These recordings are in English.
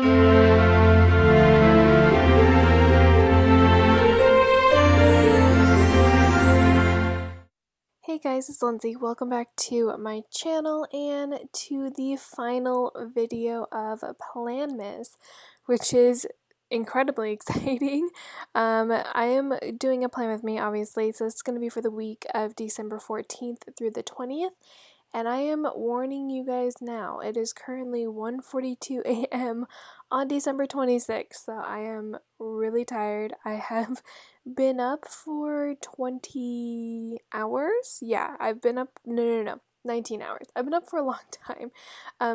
Hey guys, it's Lindsay. Welcome back to my channel and to the final video of PLANMAS, which is incredibly exciting. I am doing a plan with me, obviously, so it's going to be for the week of December 14th through the 20th. And I am warning you guys now, it is currently 1:42 a.m. on December 26th, so I am really tired. I have been up for 20 hours. Yeah, I've been up, no, 19 hours. I've been up for a long time.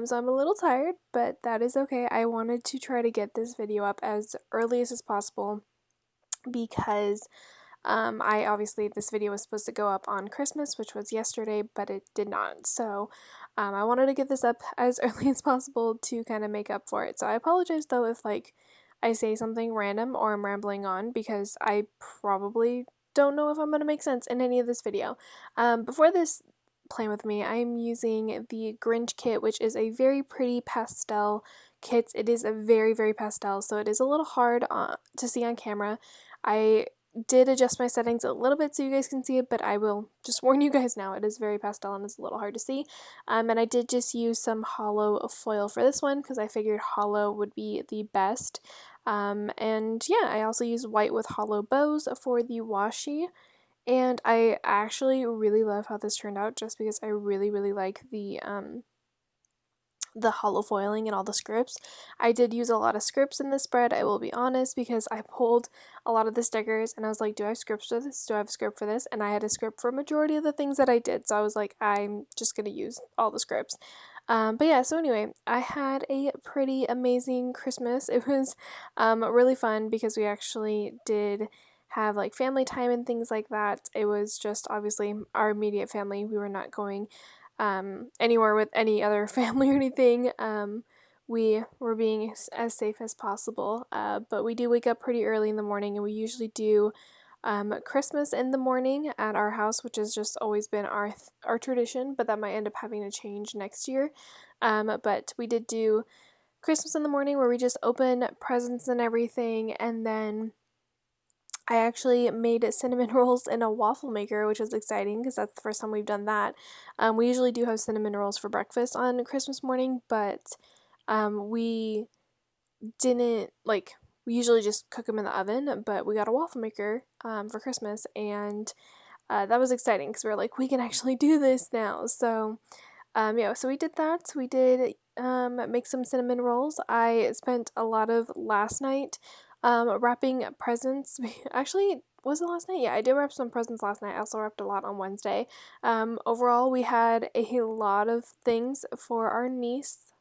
So I'm a little tired, but that is okay. I wanted to try to get this video up as early as possible because I obviously, this video was supposed to go up on Christmas, which was yesterday, but it did not. So I wanted to get this up as early as possible to kind of make up for it. So I apologize though if I say something random or I'm rambling on, because I probably don't know if I'm going to make sense in any of this video. Before this plan with me, I'm using the Grinch Kit, which is a very pretty pastel kit. It is a very, very pastel, so it is a little hard to see on camera. I did adjust my settings a little bit so you guys can see it, but I will just warn you guys now, it is very pastel and it's a little hard to see. And I did just use some hollow foil for this one because I figured hollow would be the best. And yeah, I also used white with hollow bows for the washi. And I actually really love how this turned out, just because I really, really like the hollow foiling and all the scripts. I did use a lot of scripts in this spread, I will be honest, because I pulled a lot of the stickers and I was like, do I have scripts for this? Do I have a script for this? And I had a script for a majority of the things that I did, so I was like, I'm just gonna use all the scripts. But yeah, so anyway, I had a pretty amazing Christmas. It was really fun because we actually did have like family time and things like that. It was just obviously our immediate family. We were not going anywhere with any other family or anything. We were being as safe as possible, but we do wake up pretty early in the morning, and we usually do Christmas in the morning at our house, which has just always been our tradition, but that might end up having to change next year. But we did do Christmas in the morning where we just open presents and everything, and then I actually made cinnamon rolls in a waffle maker, which was exciting because that's the first time we've done that. We usually do have cinnamon rolls for breakfast on Christmas morning, but we didn't, like, we usually just cook them in the oven, but we got a waffle maker for Christmas, and that was exciting because we were like, we can actually do this now. So yeah, so we did that. We did make some cinnamon rolls. I spent a lot of last night wrapping presents. Actually, was it last night? Yeah, I did wrap some presents last night. I also wrapped a lot on Wednesday. Overall, we had a lot of things for our niece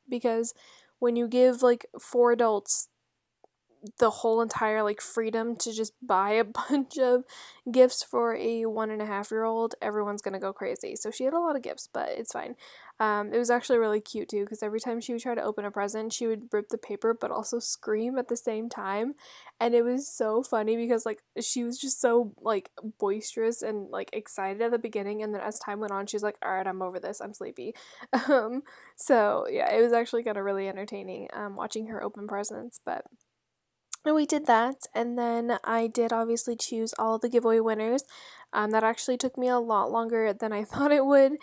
because when you give like 4 adults the whole entire like freedom to just buy a bunch of gifts for a 1.5-year-old, everyone's gonna go crazy. So she had a lot of gifts, but it's fine. It was actually really cute too, because every time she would try to open a present, she would rip the paper but also scream at the same time, and it was so funny because like she was just so like boisterous and like excited at the beginning, and then as time went on, she's like, all right, I'm over this, I'm sleepy. So yeah, it was actually kind of really entertaining watching her open presents. But and we did that, and then I did obviously choose all the giveaway winners. That actually took me a lot longer than I thought it would,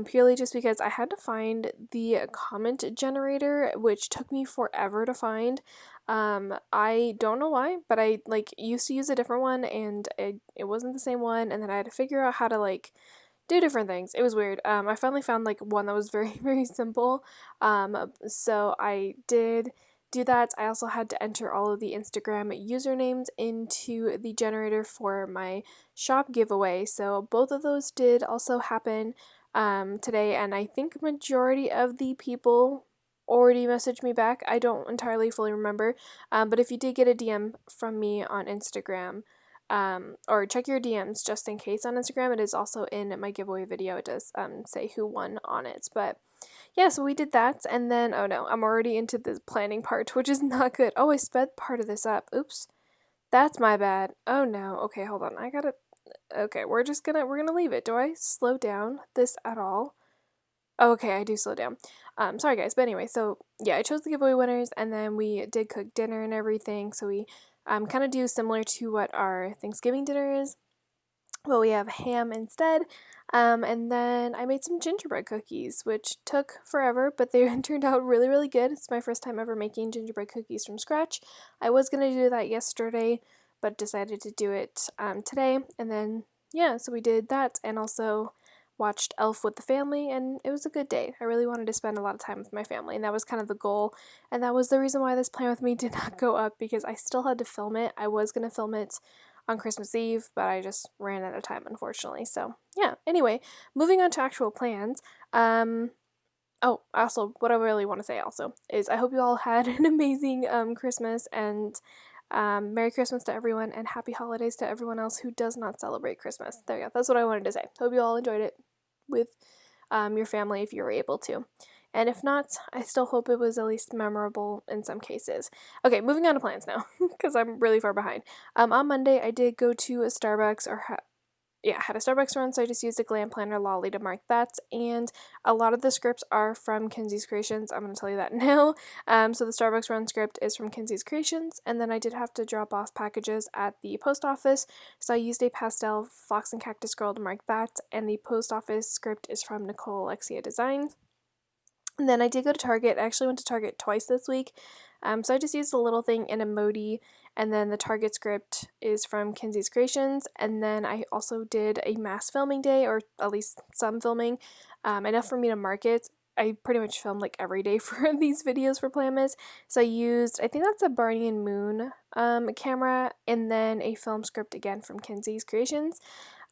purely just because I had to find the comment generator, which took me forever to find. I don't know why, but I like used to use a different one, and it wasn't the same one, and then I had to figure out how to like do different things. It was weird. I finally found like one that was very, very simple. So I did do that. I also had to enter all of the Instagram usernames into the generator for my shop giveaway. So both of those did also happen today, and I think majority of the people already messaged me back. I don't entirely fully remember, but if you did get a DM from me on Instagram, or check your DMs just in case on Instagram. It is also in my giveaway video. It does say who won on it, but yeah, so we did that, and then, oh no, I'm already into the planning part, which is not good. Oh, I sped part of this up. Oops. That's my bad. Oh no. Okay, hold on. Okay, we're gonna leave it. Do I slow down this at all? Okay, I do slow down. Sorry guys, but anyway, so yeah, I chose the giveaway winners, and then we did cook dinner and everything. So we kind of do similar to what our Thanksgiving dinner is, but we have ham instead. And then I made some gingerbread cookies, which took forever, but they turned out really, really good. It's my first time ever making gingerbread cookies from scratch. I was going to do that yesterday, but decided to do it today. And then, yeah, so we did that, and also watched Elf with the family, and it was a good day. I really wanted to spend a lot of time with my family, and that was kind of the goal. And that was the reason why this plan with me did not go up, because I still had to film it. I was going to film it on Christmas Eve, but I just ran out of time, unfortunately. So yeah, anyway, moving on to actual plans. Oh, also, what I really want to say also is I hope you all had an amazing Christmas, and Merry Christmas to everyone, and Happy Holidays to everyone else who does not celebrate Christmas. There you go. That's what I wanted to say. Hope you all enjoyed it with your family if you were able to. And if not, I still hope it was at least memorable in some cases. Okay, moving on to plans now, because I'm really far behind. On Monday, I did go to a Starbucks, had a Starbucks run, so I just used a Glam Planner Lolly to mark that, and a lot of the scripts are from Kenzie's Creations. I'm going to tell you that now. So the Starbucks run script is from Kenzie's Creations, and then I did have to drop off packages at the post office, so I used a pastel Fox and Cactus Girl to mark that, and the post office script is from Nicole Alexia Designs. And then I did go to Target. I actually went to Target twice this week. So I just used a little thing in emoji, and then the Target script is from Kenzie's Creations. And then I also did a mass filming day, or at least some filming, enough for me to mark it. I pretty much filmed like every day for these videos for PLANMAS. So I used, I think that's a Barney and Moon camera, and then a film script again from Kenzie's Creations.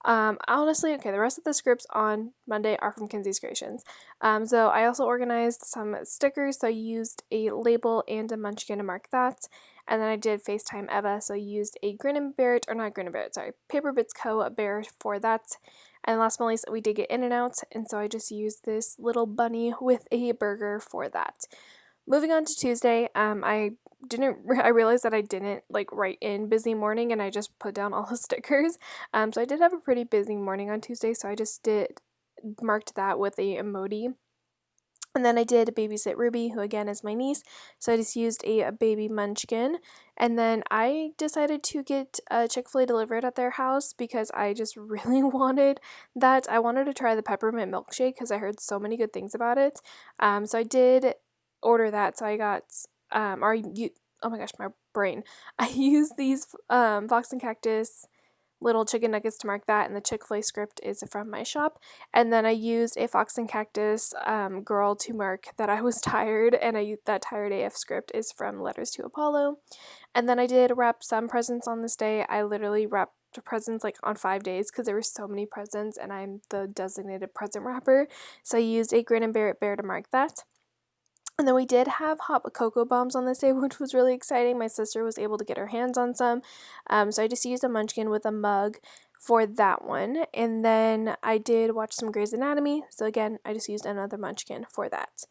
Honestly, okay, the rest of the scripts on Monday are from Kenzie's Creations. So I also organized some stickers, so I used a label and a munchkin to mark that. And then I did FaceTime Eva, so I used a Grin and Bear it, or not Grin and Bear it, sorry, Paper Bits Co. bear for that. And last but not least, we did get In-N-Out, and so I just used this little bunny with a burger for that. Moving on to Tuesday, I realized that I didn't like write in busy morning, and I just put down all the stickers. So I did have a pretty busy morning on Tuesday, so I just marked that with a emoji. And then I did babysit Ruby, who again is my niece, so I just used a baby munchkin. And then I decided to get Chick-fil-A delivered at their house because I just really wanted that. I wanted to try the peppermint milkshake because I heard so many good things about it. So I did order that. So I got, oh my gosh, my brain. I used these Fox and Cactus little chicken nuggets to mark that, and the Chick-fil-A script is from my shop. And then I used a Fox and Cactus girl to mark that I was tired, and I used that Tired AF script is from Letters to Apollo. And then I did wrap some presents on this day. I literally wrapped presents like on 5 days because there were so many presents, and I'm the designated present wrapper. So I used a Grin and Bear It bear to mark that. And then we did have hot cocoa bombs on this day, which was really exciting. My sister was able to get her hands on some. So I just used a munchkin with a mug for that one. And then I did watch some Grey's Anatomy. So again, I just used another munchkin for that.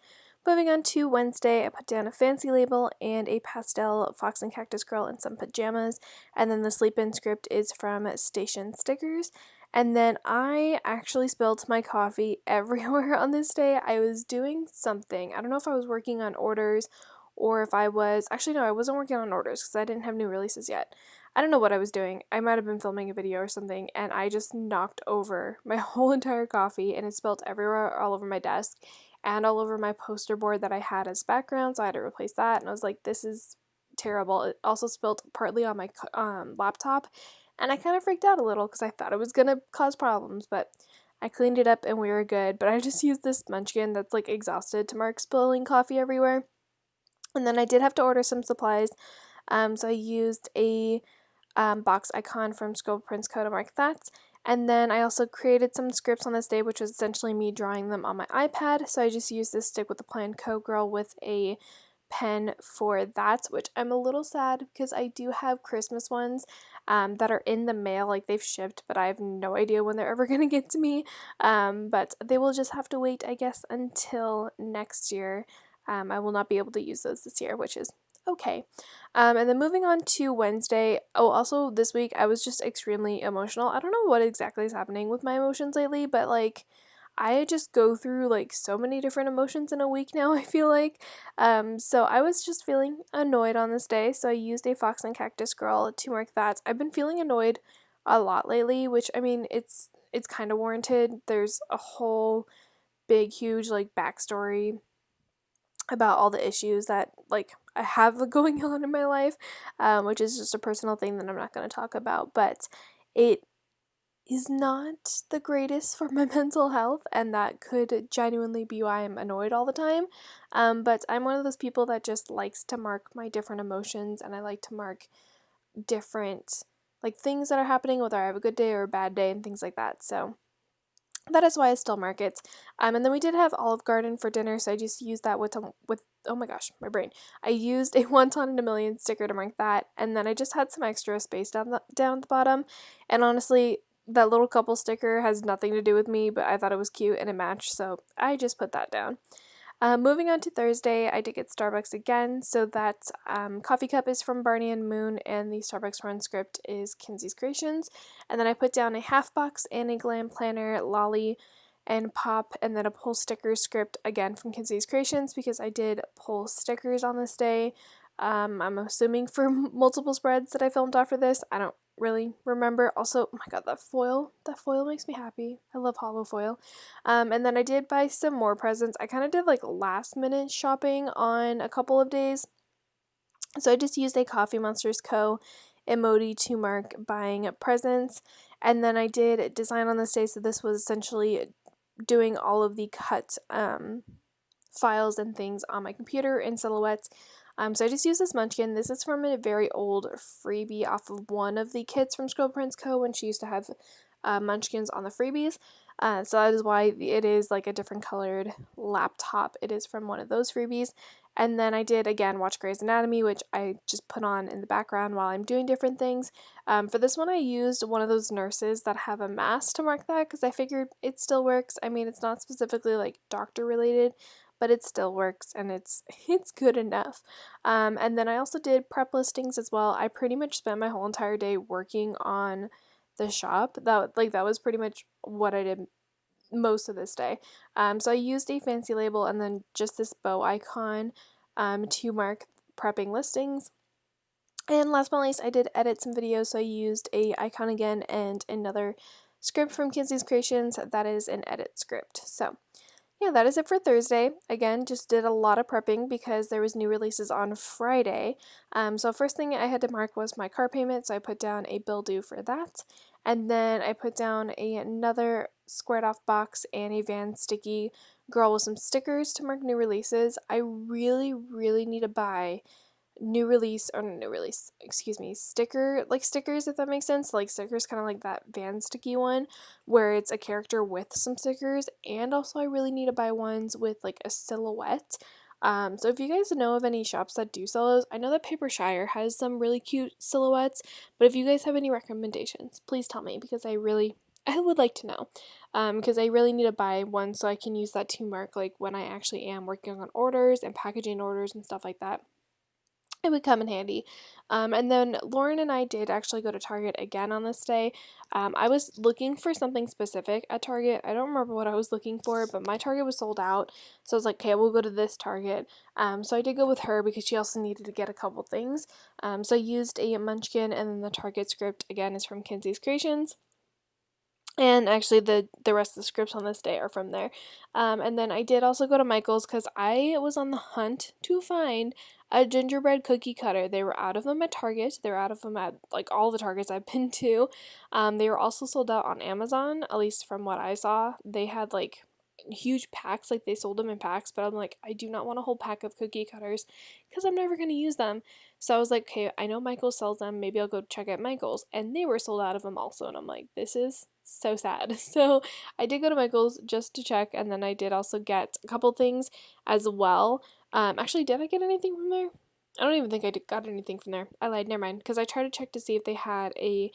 Moving on to Wednesday, I put down a fancy label and a pastel Fox and Cactus Girl in some pajamas. And then the sleep-in script is from Station Stickers. And then I actually spilled my coffee everywhere on this day. I was doing something. I don't know if I was working on orders or if I was... Actually, no, I wasn't working on orders because I didn't have new releases yet. I don't know what I was doing. I might have been filming a video or something, and I just knocked over my whole entire coffee, and it spilled everywhere, all over my desk and all over my poster board that I had as background, so I had to replace that. And I was like, this is terrible. It also spilled partly on my laptop, and I kind of freaked out a little because I thought it was going to cause problems, but I cleaned it up and we were good. But I just used this munchkin that's like exhausted to mark spilling coffee everywhere. And then I did have to order some supplies. So I used a box icon from Scribble Co. to mark that. And then I also created some scripts on this day, which was essentially me drawing them on my iPad. So I just used this Stick with the Plan Co. girl with a pen for that, which I'm a little sad because I do have Christmas ones that are in the mail, like they've shipped, but I have no idea when they're ever going to get to me. But they will just have to wait, I guess, until next year. I will not be able to use those this year, which is okay. And then moving on to Wednesday. Oh, also this week I was just extremely emotional. I don't know what exactly is happening with my emotions lately, but like I just go through like so many different emotions in a week now, I feel like. So I was just feeling annoyed on this day, so I used a Fox and Cactus Girl to mark that. I've been feeling annoyed a lot lately, which I mean, it's kind of warranted. There's a whole big, huge like backstory about all the issues that like I have going on in my life, which is just a personal thing that I'm not going to talk about, but it is not the greatest for my mental health, and that could genuinely be why I'm annoyed all the time. But I'm one of those people that just likes to mark my different emotions, and I like to mark different like things that are happening, whether I have a good day or a bad day and things like that. So that is why I still mark it. And then we did have Olive Garden for dinner, so I just used that with oh my gosh, my brain. I used a one ton in a million sticker to mark that, and then I just had some extra space down at the bottom. And honestly, that little couple sticker has nothing to do with me, but I thought it was cute and it matched, so I just put that down. Moving on to Thursday, I did get Starbucks again, so that coffee cup is from Barney and Moon, and the Starbucks run script is Kinsey's Creations. And then I put down a half box and a glam planner, Lolly, and Pop, and then a pull stickers script again from Kinsey's Creations because I did pull stickers on this day. I'm assuming for multiple spreads that I filmed after this. I don't really remember. Also, oh my god, that foil makes me happy. I love hollow foil. And then I did buy some more presents. I kind of did like last minute shopping on a couple of days. So I just used a Coffee Monsters Co. emoji to mark buying presents. And then I did design on this day. So this was essentially doing all of the cut files and things on my computer in silhouettes. So I just used this munchkin. This is from a very old freebie off of one of the kits from Scribble Prince Co. when she used to have munchkins on the freebies. So that is why it is like a different colored laptop. It is from one of those freebies. And then I did, again, watch Grey's Anatomy, which I just put on in the background while I'm doing different things. For this one, I used one of those nurses that have a mask to mark that because I figured it still works. I mean, it's not specifically like doctor related, but it still works and it's good enough. And then I also did prep listings as well. I pretty much spent my whole entire day working on the shop. That was pretty much what I did most of this day. So I used a fancy label and then just this bow icon to mark prepping listings. And last but not least, I did edit some videos, so I used a icon again and another script from Kinsey's Creations that is an edit script. So yeah, that is it for Thursday. Again, just did a lot of prepping because there was new releases on Friday. So first thing I had to mark was my car payment, so I put down a bill due for that. And then I put down another squared off box and a Van Sticky Girl with some stickers to mark new releases. I really, really need to buy stickers, if that makes sense. Like stickers kind of like that Van Sticky one where it's a character with some stickers, and also I really need to buy ones with like a silhouette. So if you guys know of any shops that do sell those, I know that Paper Shire has some really cute silhouettes, but if you guys have any recommendations, please tell me because I would like to know. Because I really need to buy one so I can use that to mark like when I actually am working on orders and packaging orders and stuff like that. It would come in handy. And then Lauren and I did actually go to Target again on this day. I was looking for something specific at Target. I don't remember what I was looking for, but my Target was sold out. So I was like, okay, we'll go to this Target. So I did go with her because she also needed to get a couple things. So I used a munchkin, and then the Target script again is from Kinsey's Creations. And actually, the rest of the scripts on this day are from there. And then I did also go to Michael's because I was on the hunt to find a gingerbread cookie cutter. They were out of them at Target. They were out of them at like all the Targets I've been to. They were also sold out on Amazon, at least from what I saw. They had like huge packs, like they sold them in packs, but I'm like, I do not want a whole pack of cookie cutters because I'm never going to use them. So I was like, okay, I know Michael's sells them, maybe I'll go check out Michael's, and they were sold out of them also, and I'm like, this is so sad. So I did go to Michael's just to check, and then I did also get a couple things as well. Actually, did I get anything from there? I don't even think I got anything from there. I lied, never mind, because I tried to check to see if they had a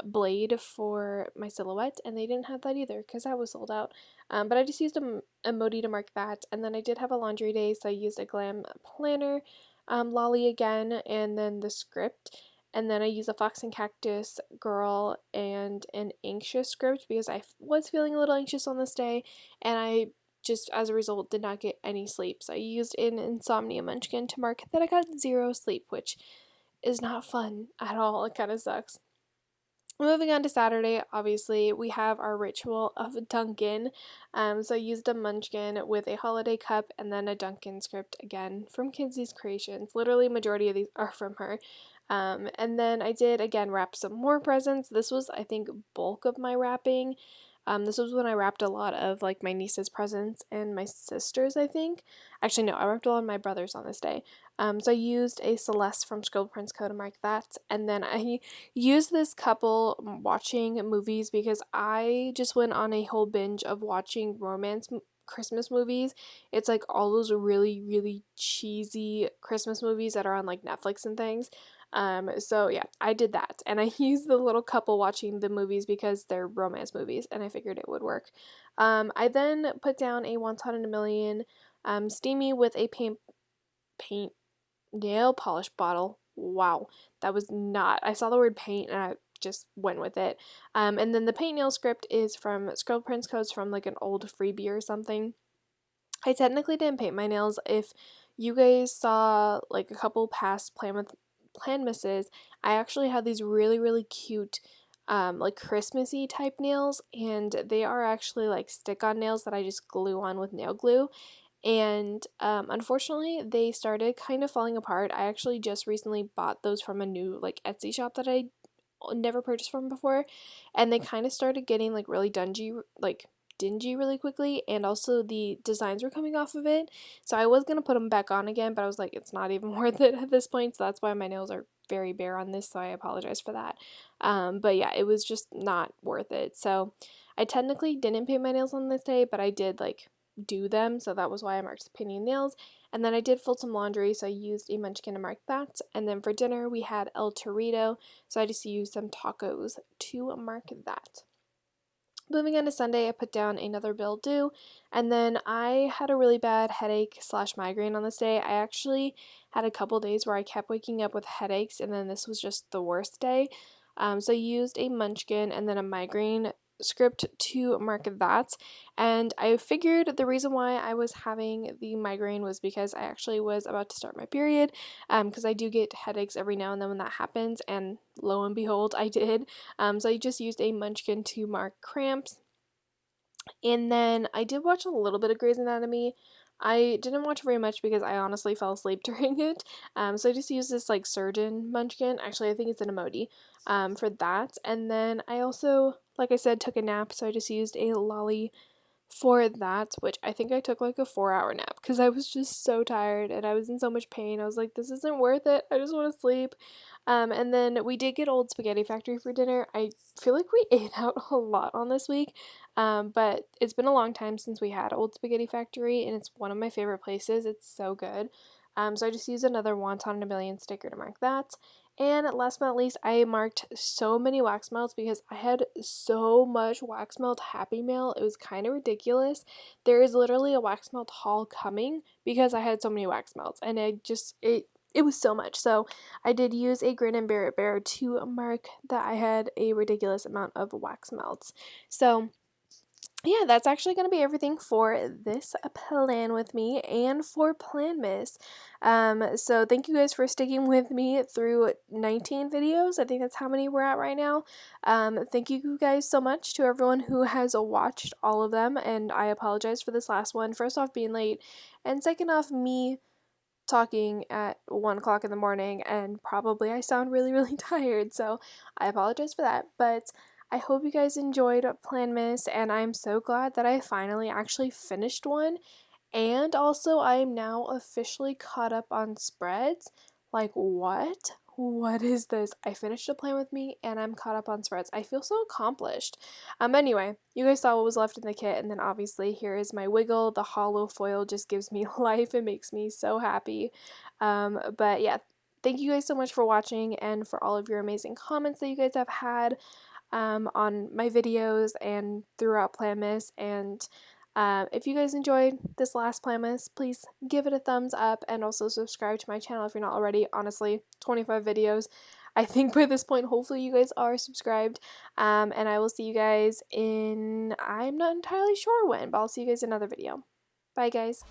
blade for my silhouette, and they didn't have that either because that was sold out. But I just used a emoji to mark that, and then I did have a laundry day, so I used a glam planner, lolly again, and then the script. And then I use a fox and cactus girl and an anxious script because I was feeling a little anxious on this day, and I just as a result did not get any sleep. So I used an insomnia munchkin to mark that I got 0 sleep, which is not fun at all. It kind of sucks. Moving on to Saturday, obviously, we have our ritual of Dunkin'. So I used a munchkin with a holiday cup and then a Dunkin' script again from Kenzie's Creations. Literally, majority of these are from her. And then I did, again, wrap some more presents. This was, I think, bulk of my wrapping. This was when I wrapped a lot of, like, my niece's presents and my sister's, I think. Actually, no, I wrapped a lot of my brother's on this day. So I used a Celeste from Scribble Prince Co. to mark that. And then I use this couple watching movies because I just went on a whole binge of watching Christmas movies. It's like all those really, really cheesy Christmas movies that are on like Netflix and things. So yeah, I did that, and I used the little couple watching the movies because they're romance movies, and I figured it would work. I then put down a Wonton in a Million, steamy with a paint nail polish bottle. Wow, that was not. I saw the word paint and I just went with it. And then the paint nail script is from Scribble Prince Codes from like an old freebie or something. I technically didn't paint my nails. If you guys saw like a couple past PLANMASes, I actually had these really, really cute like Christmassy type nails, and they are actually like stick-on nails that I just glue on with nail glue. And unfortunately, they started kind of falling apart. I actually just recently bought those from a new like Etsy shop that I never purchased from before, and they kind of started getting like really dingy really quickly, and also the designs were coming off of it. So I was gonna put them back on again, but I was like, it's not even worth it at this point. So that's why my nails are very bare on this. So I apologize for that. But yeah, it was just not worth it. So I technically didn't paint my nails on this day, but I did like do them, so that was why I marked painting nails. And then I did fold some laundry, so I used a munchkin to mark that. And then for dinner we had El Torito, so I just used some tacos to mark that. Moving on to Sunday, I put down another bill due, and then I had a really bad headache slash migraine on this day. I actually had a couple days where I kept waking up with headaches, and then this was just the worst day. So I used a munchkin and then a migraine script to mark that, and I figured the reason why I was having the migraine was because I actually was about to start my period, because I do get headaches every now and then when that happens, and lo and behold, I did. So I just used a munchkin to mark cramps. And then I did watch a little bit of Grey's Anatomy. I didn't watch very much because I honestly fell asleep during it. So I just used this like surgeon munchkin. Actually, I think it's an emoji for that. And then I also, like I said, took a nap. So I just used a lolly for that, which I think I took like a 4-hour nap because I was just so tired and I was in so much pain. I was like, this isn't worth it. I just want to sleep. And then we did get Old Spaghetti Factory for dinner. I feel like we ate out a lot on this week, but it's been a long time since we had Old Spaghetti Factory, and it's one of my favorite places. It's so good. So I just used another Wonton in a Million sticker to mark that. And last but not least, I marked so many wax melts because I had so much wax melt Happy Mail. It was kind of ridiculous. There is literally a wax melt haul coming because I had so many wax melts, and it was so much. So I did use a Grin and Bear It Bear to mark that I had a ridiculous amount of wax melts. So yeah, that's actually going to be everything for this plan with me and for PLANMAS. So thank you guys for sticking with me through 19 videos. I think that's how many we're at right now. Thank you guys so much to everyone who has watched all of them, and I apologize for this last one. First off, being late, and second off, me talking at 1 o'clock in the morning, and probably I sound really, really tired, so I apologize for that. But I hope you guys enjoyed PLANMAS, and I'm so glad that I finally actually finished one. And also, I am now officially caught up on spreads. Like, what? What is this? I finished a plan with me, and I'm caught up on spreads. I feel so accomplished. Anyway, you guys saw what was left in the kit, and then obviously here is my wiggle. The hollow foil just gives me life. It makes me so happy. But yeah, thank you guys so much for watching and for all of your amazing comments that you guys have had on my videos and throughout PLANMAS. And if you guys enjoyed this last PLANMAS, please give it a thumbs up and also subscribe to my channel if you're not already. Honestly, 25 videos. I think by this point, hopefully you guys are subscribed. And I will see you guys in, I'm not entirely sure when, but I'll see you guys in another video. Bye guys.